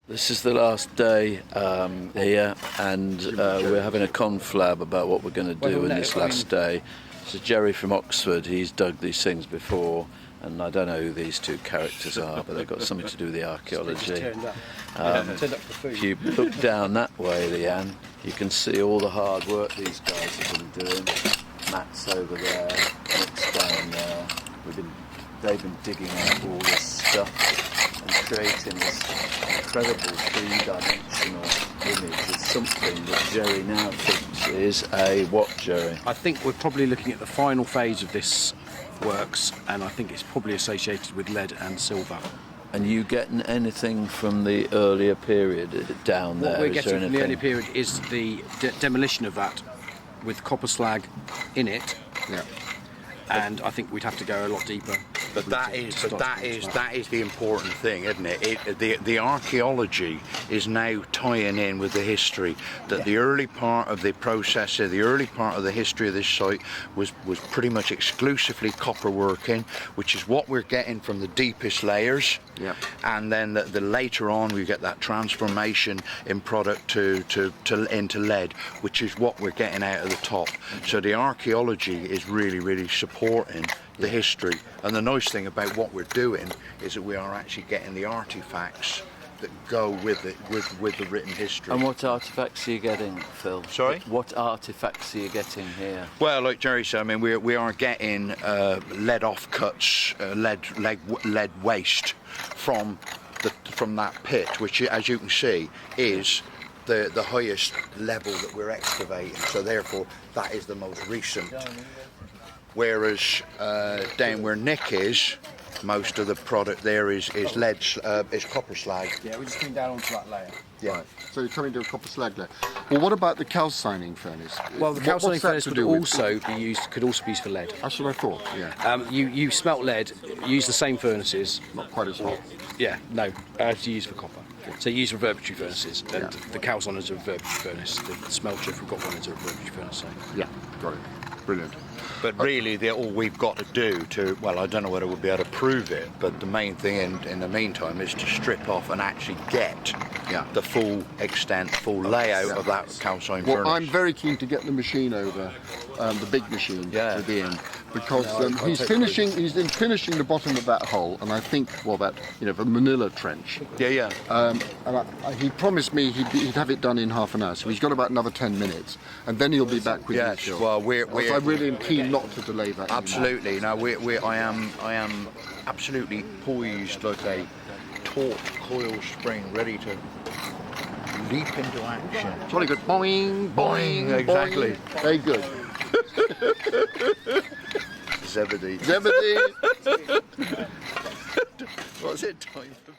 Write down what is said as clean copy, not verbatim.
This is the last day here, and we're having a conflab about what we're going to do in this last day. So Jerry from Oxford, he's dug these things before, and I don't know who these two characters are, but they've got something to do with the archaeology. If you look down that way, Leanne, you can see all the hard work these guys have been doing. Matt's over there, Nick's down there. They've been digging out all this stuff and creating this incredible three-dimensional image of something that Jerry now thinks is a what, Jerry? I think we're probably looking at the final phase of this works, and I think it's probably associated with lead and silver. And you getting anything from the earlier period down there? What we're getting from the earlier period is the demolition of that with copper slag in it. Yeah. And I think we'd have to go a lot deeper. But that is the important thing, isn't it? The archaeology is now tying in with the history. That the early part of the process, the early part of the history of this site was pretty much exclusively copper working, which is what we're getting from the deepest layers. Yeah. And then the later on we get that transformation in product into lead, which is what we're getting out of the top. So the archaeology is really supporting the history, and the nice thing about what we're doing is that we are actually getting the artifacts that go with it, with the written history. And what artifacts are you getting, Phil? Sorry? What artifacts are you getting here? Well, like Jerry said, I mean, we are getting lead offcuts, lead waste from that pit, which, as you can see, is the highest level that we're excavating. So therefore, that is the most recent. Whereas down where Nick is, most of the product there is lead, is copper slag. Yeah, we just came down onto that layer. Yeah. Right. So you're coming to a copper slag layer. Well, what about the calcining furnace? Well, the calcining furnace could also be used for lead. That's what I thought. Yeah. You smelt lead, use the same furnaces. Not quite as hot. Yeah, no, as you use for copper. So you use reverberatory furnaces, and the calcine is a reverberatory furnace. The smelter, if we've got one, is a reverberatory furnace. So. Yeah, got it. Brilliant. But really, all we've got to do well, I don't know whether we'll be able to prove it, but the main thing in the meantime is to strip off and actually get the full extent, full layout of that calcine furnace. Well, I'm very keen to get the machine over, the big machine with Ian, because he's finishing the bottom of that hole, and I think, the Manila Trench. Yeah. And he promised me he'd have it done in half an hour, so he's got about another 10 minutes, and then he'll be back with me. Yes, well, I really am keen not to delay that. Absolutely. Now, I am absolutely poised like a taut coil spring, ready to leap into action. Jolly good. Boing, boing, exactly. Boing. Very good. Zebedee. Zebedee. What's it time for?